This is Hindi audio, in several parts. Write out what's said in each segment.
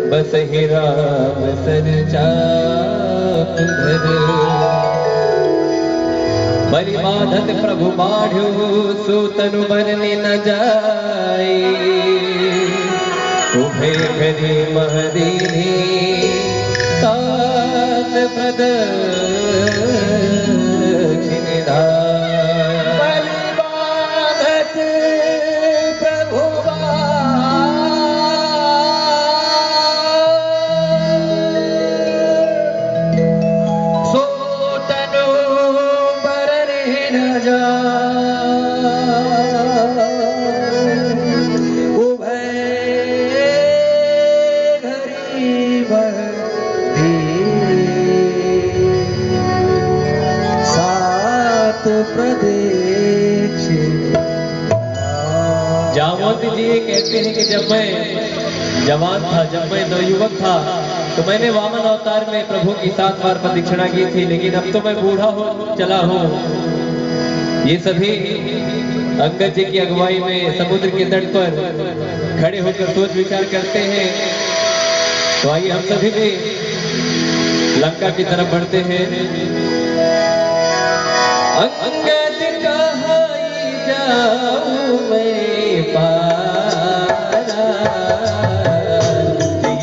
बस ही राम सर चांधर बलि बाधत प्रभु बाढ़ो सो तनु बरने न जाए उभे करी महदीनी सात प्रदक्षिण बलि बाधत प्रभु जामवंत जी ये कहते हैं कि जब मैं जवान था, जब मैं नवयुवक था, तो मैंने वामन अवतार में प्रभु की 7 बार प्रदक्षिणा की थी, लेकिन अब तो मैं बूढ़ा हो चला हूँ। ये सभी अंगद जी की अगुवाई में समुद्र के तट पर खड़े होकर सोच विचार करते हैं। तो आइए हम सभी भी लंका की तरफ बढ़ते हैं। अंगद कहाई जाऊं मैं पारा,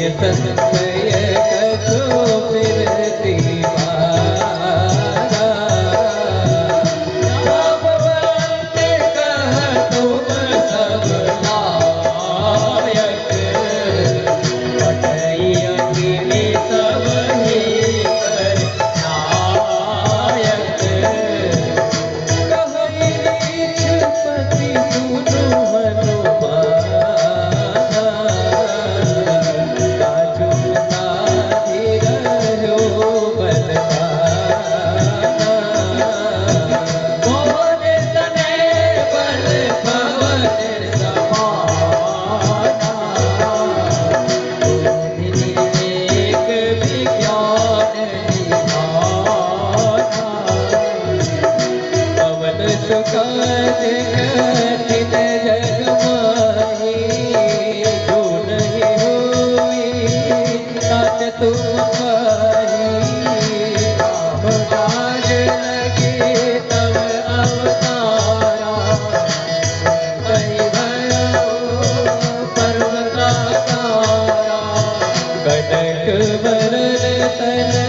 ये संशय कछो फिरती मारा। जामवंत कह तुम सब लायक, पटई अग्नि सब ही कर नायक। कनक बरन तन